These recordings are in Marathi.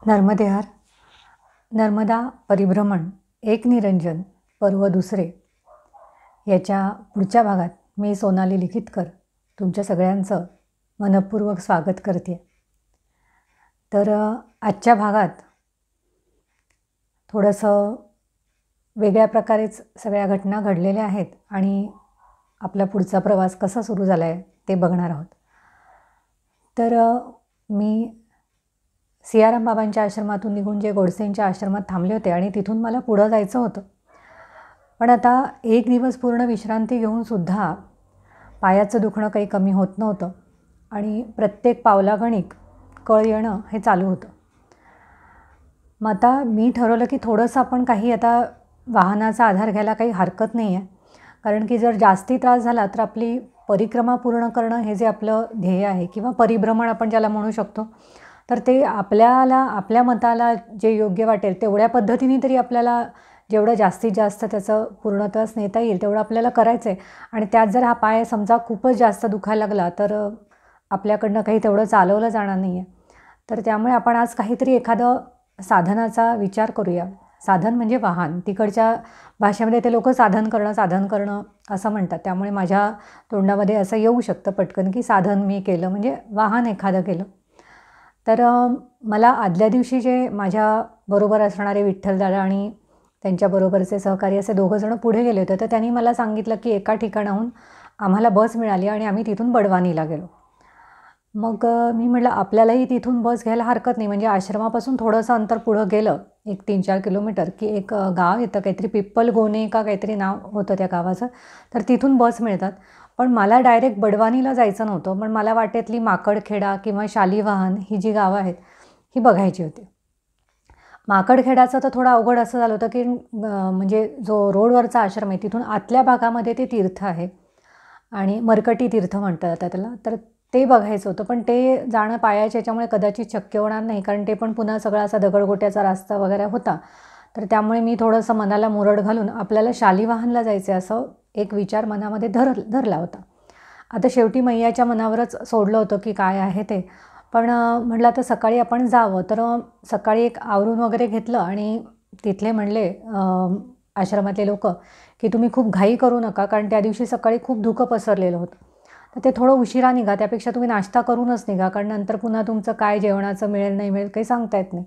नर्मदेहार, नर्मदा परिभ्रमण, एक निरंजन, पर्व दुसरे याच्या पुढच्या भागात मी सोनाली लिखितकर तुमच्या सगळ्यांचं मनपूर्वक स्वागत करते. तर आजच्या भागात थोडंसं वेगळ्या प्रकारेच सगळ्या घटना घडलेल्या आहेत आणि आपला पुढचा प्रवास कसा सुरू झाला आहे ते बघणार आहोत. तर मी सियाराम बाबांच्या आश्रमातून निघून जे गोडसेंच्या आश्रमात थांबले होते आणि तिथून मला पुढं जायचं होतं. पण आता एक दिवस पूर्ण विश्रांती घेऊनसुद्धा पायाचं दुखणं काही कमी होत नव्हतं आणि प्रत्येक पावलागणिक कळ येणं हे चालू होतं. मग आता मी ठरवलं की थोडंसं आपण काही आता वाहनाचा आधार घ्यायला काही हरकत नाही आहे, कारण की जर जास्ती त्रास झाला तर आपली परिक्रमा पूर्ण करणं हे जे आपलं ध्येय आहे किंवा परिभ्रमण आपण ज्याला म्हणू शकतो, तर ते आपल्या मताला जे योग्य वाटेल तेवढ्या पद्धतीने तरी आपल्याला जेवढं जास्तीत जास्त त्याचं पूर्णत्वास नेता येईल तेवढं आपल्याला करायचं आहे. आणि त्यात जर हा पाय समजा खूपच जास्त दुखायला लागला तर आपल्याकडनं काही तेवढं चालवलं जाणार नाही आहे. तर त्यामुळे आपण आज काहीतरी एखादं साधनाचा विचार करूया. साधन म्हणजे वाहन, तिकडच्या भाषेमध्ये ते लोक साधन करणं असं म्हणतात. त्यामुळे माझ्या तोंडामध्ये असं येऊ शकतं पटकन की साधन मी केलं म्हणजे वाहन एखादं केलं. तर मला आदल्या दिवशी जे माझ्याबरोबर असणारे विठ्ठलदादा आणि त्यांच्याबरोबरचे सहकारी असे दोघंजणं पुढे गेले होते. तर त्यांनी मला सांगितलं की एका ठिकाणाहून आम्हाला बस मिळाली आणि आम्ही तिथून बडवानीला गेलो. मग मी म्हटलं आपल्यालाही तिथून बस घ्यायला हरकत नाही. म्हणजे आश्रमापासून थोडंसं अंतर पुढं गेलं एक 3-4 किलोमीटर की एक गाव येतं, काहीतरी पिप्पलगोणे का काहीतरी नाव होतं त्या गावाचं. तर तिथून बस मिळतात. पण मला डायरेक्ट बडवानीला जायचं नव्हतं. पण मला वाटेतली माकडखेडा किंवा शालिवाहन ही जी गावं आहेत ही बघायची होती. माकडखेडाचं तर थोडं अवघड असं झालं होतं की म्हणजे जो रोडवरचा आश्रम आहे तिथून आतल्या भागामध्ये ते तीर्थ आहे आणि मरकटी तीर्थ म्हणतात आता त्याला. तर ते बघायचं होतं. पण ते जाणं पायाच्या याच्यामुळे कदाचित शक्य होणार नाही, कारण ते पण पुन्हा सगळा असा दगडगोट्याचा रस्ता वगैरे होता. तर त्यामुळे मी थोडंसं मनाला मुरड घालून आपल्याला शालिवाहनला जायचं असं एक विचार मनामध्ये धरला होता. आता शेवटी मैयाच्या मनावरच सोडलं होतं की काय आहे ते. पण म्हटलं आता सकाळी आपण जावं. तर सकाळी एक आवरून वगैरे घेतलं आणि तिथले म्हणले आश्रमातले लोक की तुम्ही खूप घाई करू नका, कारण त्या दिवशी सकाळी खूप धुकं पसरलेलं होतं. तर ते थोडं उशिरा निघा, त्यापेक्षा तुम्ही नाश्ता करूनच निघा, कारण नंतर पुन्हा तुमचं काय जेवणाचं मिळेल नाही मिळेल काही सांगता येत नाही.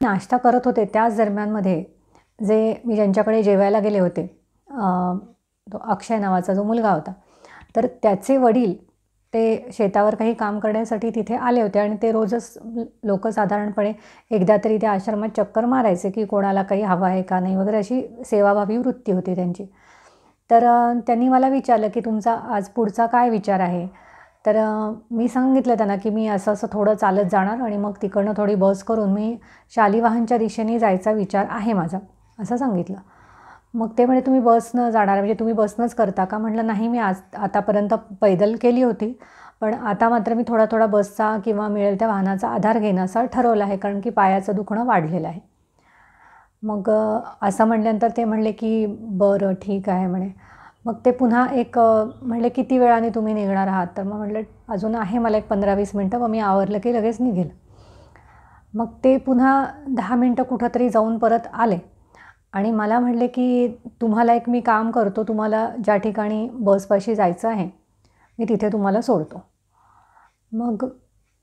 नाश्ता करत होते त्याच दरम्यानमध्ये जे मी ज्यांच्याकडे जेवायला गेले होते, तो अक्षय नावाचा जो मुलगा होता, तर त्याचे वडील ते शेतावर काही काम करण्यासाठी तिथे आले होते आणि ते रोजच लोक साधारणपणे एकदा तरी त्या आश्रमात चक्कर मारायचे की कोणाला काही हवं आहे का नाही वगैरे, अशी सेवाभावी वृत्ती होती त्यांची. तर त्यांनी मला विचारलं की तुमचा आज पुढचा काय विचार आहे. तर मी सांगितलं त्यांना की मी असं थोडं चालत जाणार आणि मग तिकडनं थोडी बस करून मी शालिवाहनच्या दिशेने जायचा विचार आहे माझा, असं सांगितलं. मग ते म्हणे तुम्ही बसनं जाणार म्हणजे तुम्ही बसनंच करता का. म्हटलं नाही, मी आतापर्यंत पैदल केली होती, पण आता मात्र मी थोडा बसचा किंवा मिळेल त्या वाहनाचा आधार घेणं असं ठरवलं आहे, कारण की पायाचं दुखणं वाढलेलं आहे. मग असं म्हटल्यानंतर ते म्हणले की बरं ठीक आहे म्हणे. मग ते पुन्हा एक म्हणले किती वेळाने तुम्ही निघणार आहात. तर मग म्हटलं अजून आहे मला एक 15-20 मिनटं, मग मी आवरलं की लगेच निघेल. मग ते पुन्हा 10 मिनटं कुठंतरी जाऊन परत आले आणि मला म्हणले की तुम्हाला एक मी काम करतो, तुम्हाला ज्या ठिकाणी बसपाशी जायचं आहे मी तिथे तुम्हाला सोडतो. मग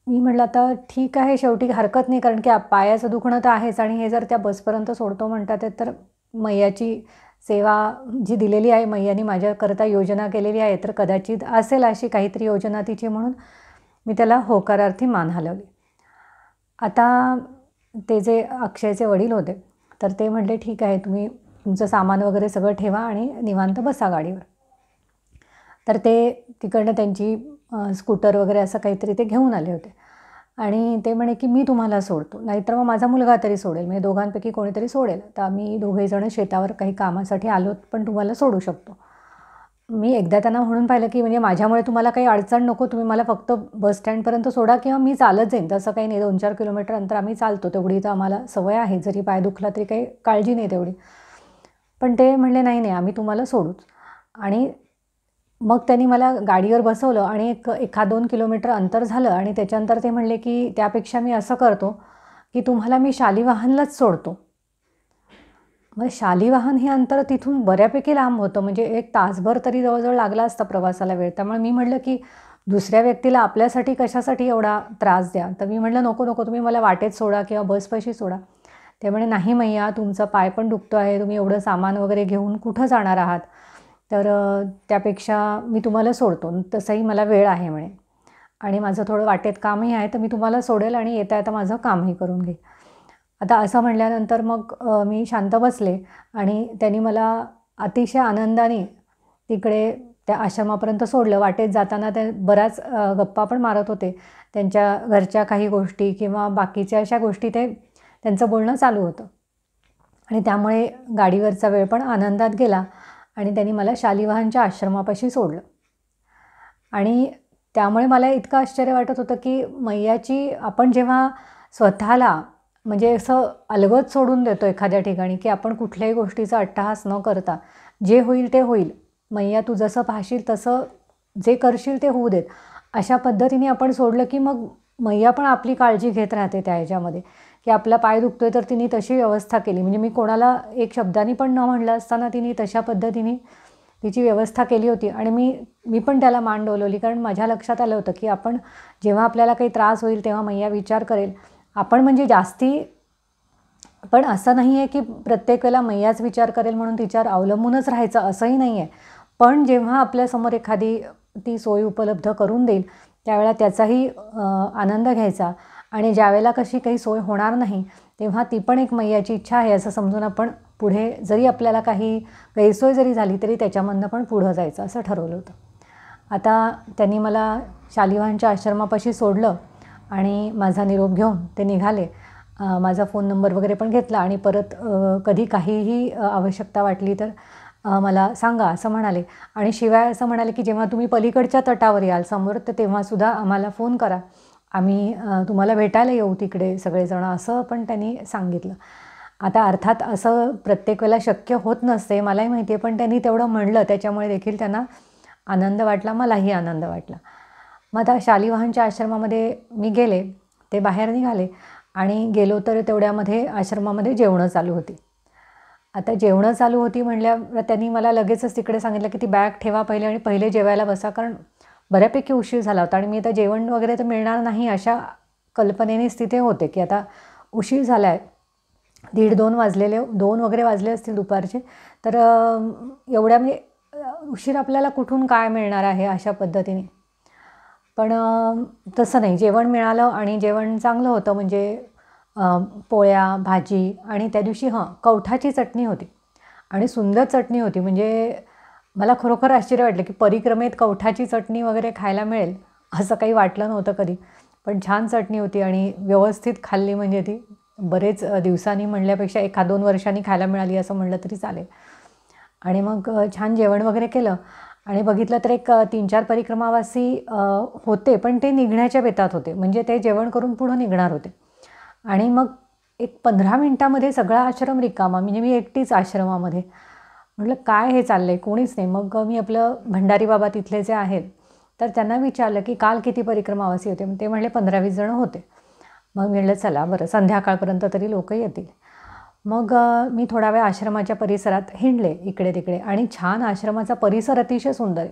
मी म्हटलं आता ठीक आहे, शेवटी हरकत नाही, कारण की पायाचं दुखणं तर आहेच आणि हे जर त्या बसपर्यंत सोडतो म्हणतात आहे तर मैयाची सेवा जी दिलेली आहे, मैयानी माझ्याकरता योजना केलेली आहे, तर कदाचित असेल अशी काहीतरी योजना तिची, म्हणून मी त्याला होकारार्थी मान हलवली. आता ते जे अक्षयचे वडील होते तर ते म्हटले ठीक आहे, तुम्ही तुमचं सामान वगैरे सगळं ठेवा आणि निवांत बसा गाडीवर. तर ते तिकडनं त्यांची स्कूटर वगैरे असं काहीतरी ते घेऊन आले होते आणि ते म्हणे की मी तुम्हाला सोडतो, नाहीतर मग माझा मुलगा तरी सोडेल, म्हणजे दोघांपैकी कोणीतरी सोडेल. तर आम्ही दोघेजणं शेतावर काही कामासाठी आलोत, पण तुम्हाला सोडू शकतो. मी एकदा त्यांना म्हणून पाहिलं की म्हणजे माझ्यामुळे तुम्हाला काही अडचण नको, तुम्ही मला फक्त बस स्टँडपर्यंत सोडा किंवा मी चालत जाईन, तसं काही नाही. 2-4 किलोमीटर अंतर आम्ही चालतो, तेवढी तर आम्हाला सवय आहे, जरी पाय दुखला तरी काही काळजी नाही तेवढी. पण ते म्हणले नाही आम्ही तुम्हाला सोडूच. आणि मग त्यांनी मला गाडीवर बसवलं आणि 1-2 किलोमीटर अंतर झालं आणि त्याच्यानंतर ते म्हणले की त्यापेक्षा मी असं करतो की तुम्हाला मी शालिवाहनलाच सोडतो. मग शालिवाहन हे अंतर तिथून बऱ्यापैकी लांब होतं, म्हणजे 1 तासभर तरी जवळजवळ लागला असता प्रवासाला वेळ. त्यामुळे मी म्हटलं की दुसऱ्या व्यक्तीला आपल्यासाठी कशासाठी एवढा त्रास द्या. तर मी म्हटलं नको नको, तुम्ही मला वाटेत सोडा किंवा बसपाशी सोडा. ते म्हणे नाही मैया, तुमचा पाय पण दुखतो आहे, तुम्ही एवढं सामान वगैरे घेऊन कुठं जाणार आहात, तर त्यापेक्षा मी तुम्हाला सोडतो, तसंही मला वेळ आहे म्हणे, आणि माझं थोडं वाटेत कामही आहे, तर मी तुम्हाला सोडेल आणि येता येता माझं कामही करून घेईल. आता असं म्हटल्यानंतर मग मी शांत बसले आणि त्यांनी मला अतिशय आनंदाने तिकडे त्या आश्रमापर्यंत सोडलं. वाटेत जाताना ते बऱ्याच गप्पा पण मारत होते. त्यांच्या घरच्या काही गोष्टी किंवा बाकीच्या अशा गोष्टी ते त्यांचं बोलणं चालू होतं, आणि त्यामुळे गाडीवरचा वेळ पण आनंदात गेला आणि त्यांनी मला शालिवाहनच्या आश्रमापाशी सोडलं. आणि त्यामुळे मला इतकं आश्चर्य वाटत होतं की मैयाची आपण जेव्हा स्वतःला म्हणजे असं अलगद सोडून देतो एखाद्या ठिकाणी, की आपण कुठल्याही गोष्टीचा अट्टहास न करता जे होईल ते होईल, मैया तू जसं पाहशील तसं जे करशील ते होऊ देत, अशा पद्धतीने आपण सोडलं की मग मैया पण आपली काळजी घेत राहते त्या ह्याच्यामध्ये, की आपला पाय दुखतोय तर तिने तशी व्यवस्था केली. म्हणजे मी कोणाला एक शब्दाने पण न म्हणलं असताना तिने तशा पद्धतीने तिची व्यवस्था केली होती. आणि मी पण त्याला मान डोलवली, कारण माझ्या लक्षात आलं होतं की आपण जेव्हा आपल्याला काही त्रास होईल तेव्हा मैया विचार करेल. आपण म्हणजे जास्ती, पण असं नाही आहे की प्रत्येक वेळेला मैयाच विचार करेल म्हणून तिच्यावर अवलंबूनच राहायचं, असंही नाही आहे. पण जेव्हा आपल्यासमोर एखादी ती सोय उपलब्ध करून देईल त्यावेळेला त्याचाही आनंद घ्यायचा, आणि ज्यावेळेला कशी काही सोय होणार नाही तेव्हा ती पण एक मैयाची इच्छा आहे असं समजून आपण पुढे, जरी आपल्याला काही गैरसोय जरी झाली तरी त्याच्यामधनं पण पुढं जायचं असं ठरवलं होतं. आता त्यांनी मला शालिवाहनच्या आश्रमापाशी सोडलं आणि माझा निरोप घेऊन ते निघाले. माझा फोन नंबर वगैरे पण घेतला आणि परत कधी काहीही आवश्यकता वाटली तर मला सांगा असं म्हणाले. आणि शिवाय असं म्हणाले की जेव्हा तुम्ही पलीकडच्या तटावर याल समोर, तर तेव्हासुद्धा आम्हाला फोन करा, आम्ही तुम्हाला भेटायला येऊ तिकडे सगळेजण, असं पण त्यांनी सांगितलं. आता अर्थात असं प्रत्येक वेळेला शक्य होत नसते, मलाही माहिती आहे, पण त्यांनी तेवढं म्हणलं त्याच्यामुळे देखील त्यांना आनंद वाटला, मलाही आनंद वाटला. मग आता शालिवाहनच्या आश्रमामध्ये मी गेले, ते बाहेर निघाले आणि गेलो तर तेवढ्यामध्ये आश्रमामध्ये जेवणं चालू होती. आता जेवणं चालू होती म्हणल्यावर त्यांनी मला लगेचच तिकडे सांगितलं की ती बॅग ठेवा पहिले आणि पहिले जेवायला बसा, कारण बऱ्यापैकी उशीर झाला होता आणि मी आता जेवण वगैरे तर मिळणार नाही अशा कल्पनेनेच तिथे होते, की आता उशीर झाला आहे, 1:30-2 वाजलेले, 2 वगैरे वाजले असतील दुपारचे, तर एवढ्या म्हणजे उशीर आपल्याला कुठून काय मिळणार आहे अशा पद्धतीने. पण तसं नाही, जेवण मिळालं आणि जेवण चांगलं होतं, म्हणजे पोळ्या, भाजी आणि त्या दिवशी कवठाची चटणी होती आणि सुंदर चटणी होती. म्हणजे मला खरोखर आश्चर्य वाटलं की परिक्रमेत कवठाची चटणी वगैरे खायला मिळेल असं काही वाटलं नव्हतं कधी, पण छान चटणी होती आणि व्यवस्थित खाल्ली, म्हणजे ती बरेच दिवसांनी म्हणल्यापेक्षा 1-2 वर्षांनी खायला मिळाली असं म्हणलं तरी चालेल. आणि मग छान जेवण वगैरे केलं आणि बघितलं तर एक 3-4 परिक्रमावासी होते, पण ते निघण्याच्या बेतात होते, म्हणजे ते जेवण करून पुढं निघणार होते. आणि मग एक 15 मिनिटामध्ये सगळा आश्रम रिकामा, म्हणजे मी एकटीच आश्रमामध्ये. म्हटलं काय हे चाललं आहे, कोणीच नाही. मग मी आपलं भंडारी बाबा तिथले जे आहेत तर त्यांना विचारलं की काल किती परिक्रमावासी होते, ते म्हणले 15-20 जण होते. मग मी म्हटलं चला बरं, संध्याकाळपर्यंत तरी लोक येतील. मग मी थोडा वेळ आश्रमाच्या परिसरात हिंडले इकडे तिकडे, आणि छान आश्रमाचा परिसर अतिशय सुंदर आहे.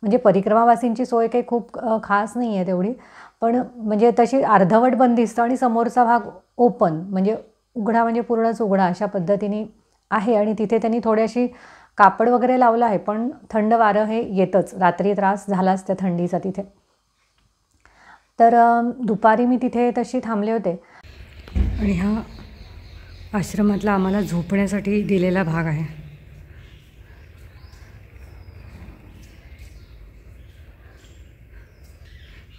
म्हणजे परिक्रमावासींची सोय काही खूप खास नाही आहे तेवढी, पण म्हणजे तशी अर्धवट बंदिस्त आणि समोरचा भाग ओपन, म्हणजे उघडा, म्हणजे पूर्णच उघडा अशा पद्धतीने आहे. आणि तिथे त्यांनी थोडीशी कापड वगैरे लावलं आहे, पण थंड वारं हे येतंच, रात्री त्रास झालाच त्या थंडीचा तिथे. तर दुपारी मी तिथे तशी थांबले होते आणि हा आश्रमातला आम्हाला झोपण्यासाठी दिलेला भाग आहे.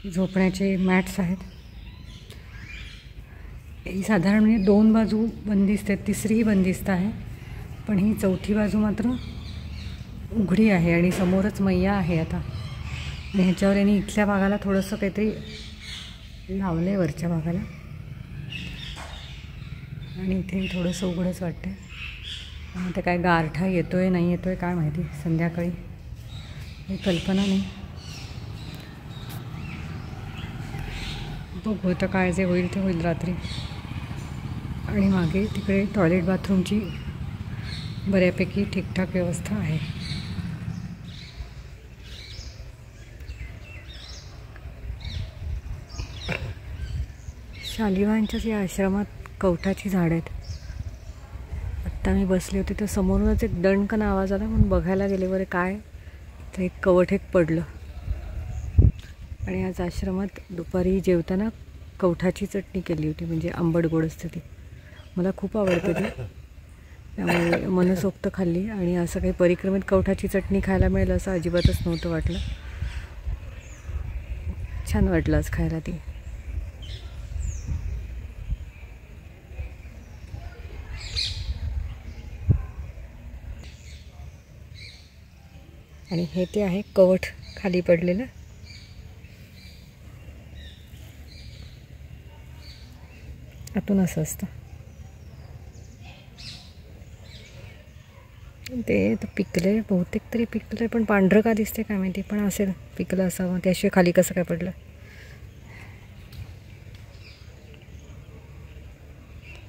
झोपण्याचे मॅट्स आहेत. ही साधारण म्हणजे 2 बाजू बंदिस्त आहेत, तिसरी बंदिस्त आहे, पण ही चौथी बाजू मात्र उघडी आहे आणि समोरच मैया आहे आता. आणि ह्याच्यावर यांनी इथल्या भागाला थोडंसं काहीतरी लावलं आहे, वरच्या भागाला, आणि इथे थोडंसं उघडंच वाटतं. ते काय गारठा येतो आहे नाही येतो आहे काय माहिती, संध्याकाळी काही कल्पना नाही. बघू आता काय जे होईल ते होईल रात्री. आणि मागे तिकडे टॉयलेट बाथरूमची बऱ्यापैकी ठीकठाक व्यवस्था आहे. शालिवांच्याच या आश्रमात कवठाची झाड आहेत. आत्ता मी बसले होते तर समोरूनच एक दणकन आवाज आला, म्हणून बघायला गेले बरे काय तर एक कवठ एक पडलं. आणि आज आश्रमात दुपारी जेवताना कवठाची चटणी केली होती, म्हणजे आंबट गोड असते ती. मला खूप आवडते ती, त्यामुळे मनसोक्त खाल्ली. आणि असं काही परिक्रमेत कवठाची चटणी खायला मिळेल असं अजिबातच नव्हतं वाटलं. छान वाटलं आज खायला ती. आणि हे ते आहे कवठ खाली पडलेलं. आतून असं असतं ते. तर पिकले, बहुतेक तरी पिकलं, पण पांढरं का दिसते काय माहिती, पण असेल पिकलं असावं, त्याशिवाय खाली कसं काय पडलं.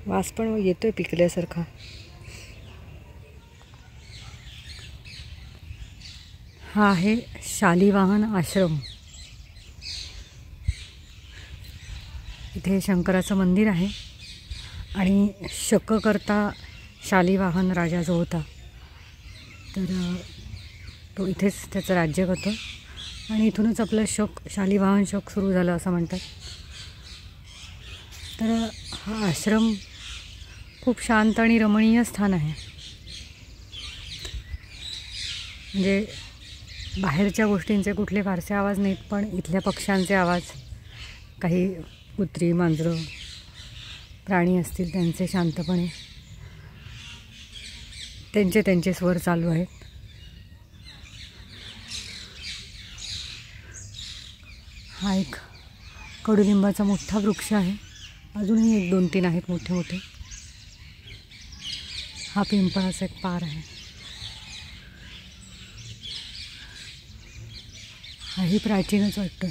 वास पण येतोय पिकल्यासारखा. हा आहे शालिवाहन आश्रम. इथे शंकराचं मंदिर आहे आणि शककर्ता शालिवाहन राजा जो होता तर तो इथेच त्याचं राज्य करतो. आणि इथूनच आपलं शालिवाहन शक सुरू झालं असं म्हणतात. तर हा आश्रम खूप शांत आणि रमणीय स्थान आहे. म्हणजे बाहेरच्या गोष्टींचे कुठले फारसे आवाज नाहीत, पण इथल्या पक्ष्यांचे आवाज, काही कुत्री मांजरं प्राणी असतील त्यांचे शांतपणे त्यांचे स्वर चालू आहेत. हा एक कडुलिंबाचा मोठा वृक्ष आहे. अजूनही 1-2-3 आहेत मोठे मोठे. हा पिंपळाचा एक पार आहे. हाही प्राचीनच वाटतोय.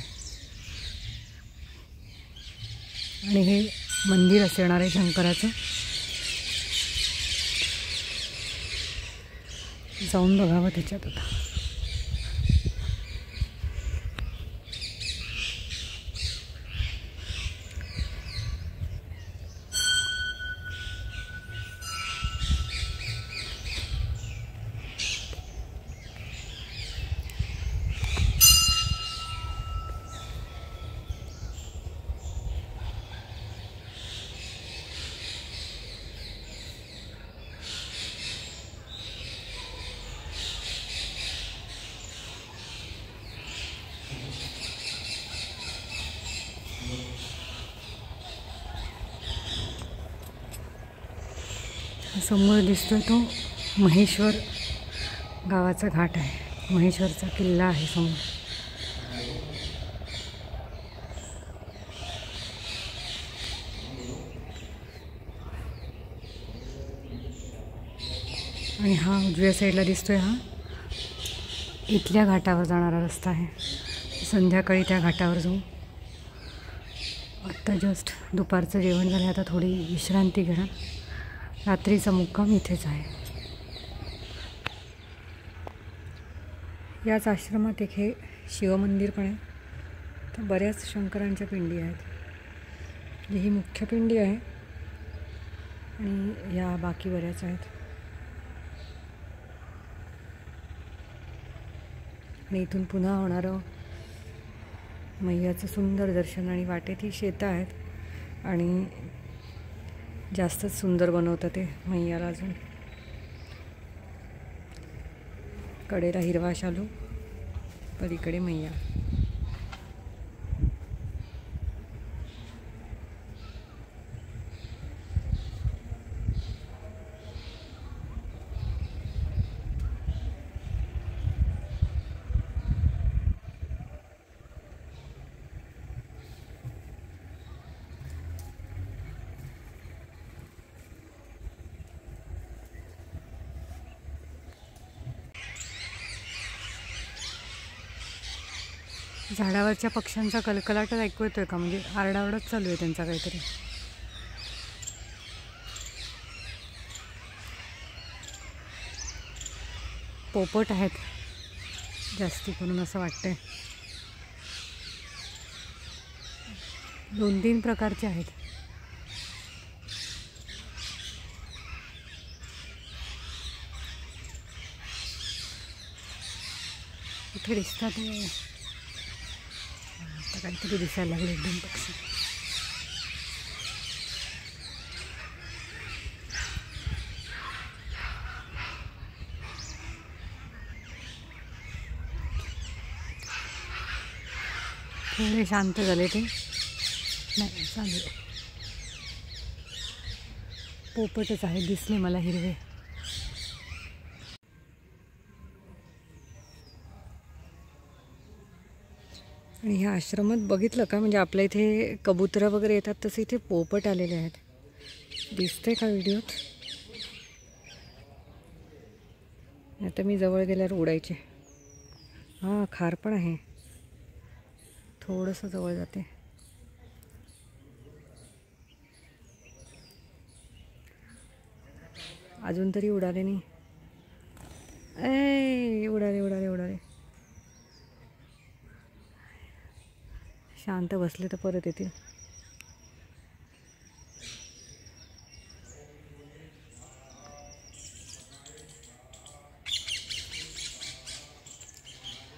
आणि हे मंदिर असणार आहे शंकराचं. जाऊन बघावं त्याच्यात आता. समोर दिसतोय तो महेश्वर गावाचा घाट आहे. महेश्वरचा किल्ला आहे समोर. आणि हा उजव्या साईडला दिसतोय हा इथल्या घाटावर जाणारा रस्ता आहे. संध्याकाळी त्या घाटावर जाऊ. आत्ता जस्ट दुपारचं जेवण झालं, आता थोडी विश्रांती घ्या. रात्रीचा मुक्काम इथेच आहे. याच आश्रमात एक हे शिवमंदिर पण आहे. तर बऱ्याच शंकरांच्या पिंडी आहेत. ही मुख्य पिंडी आहे आणि या बाकी बऱ्याच आहेत. आणि इथून पुन्हा होणारं मैयाचं सुंदर दर्शन. आणि वाटेत ही शेतं आहेत आणि जास्तच सुंदर बनवतं ते मैयाला. अजून कडेला हिरवा शालू, पलीकडे मैया. झाडावरच्या पक्ष्यांचा कलकलाटच ऐकू येतोय का? म्हणजे आरडाओरडच चालू आहे त्यांचा काहीतरी. पोपट आहेत जास्ती करून असं वाटतंय. 2-3 प्रकारचे आहेत. इथे दिसतात ते. आता काहीतरी दिसायला लागले एकदम पक्षी. थोडे शांत झाले ते. नाही चालू पोपटच आहे, दिसले मला हिरवे. आणि ह्या आश्रमात बघितलं का, म्हणजे आपल्या इथे कबुतरं वगैरे येतात तसे इथे पोपट आलेले आहेत. दिसते का व्हिडिओत? आता मी जवळ गेल्यावर उडायचे. हां, खार पण आहे. थोडंसं जवळ जाते. अजून तरी उडाले नाही. उडाले उडाले उडाले. शांत बसले तर परत येतील.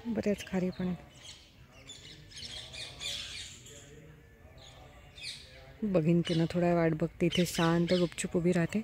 बऱ्याच खारी पण आहेत. बघीन पुन्हा थोडा वाट बघते. इथे शांत गुपचूप उभी राहते.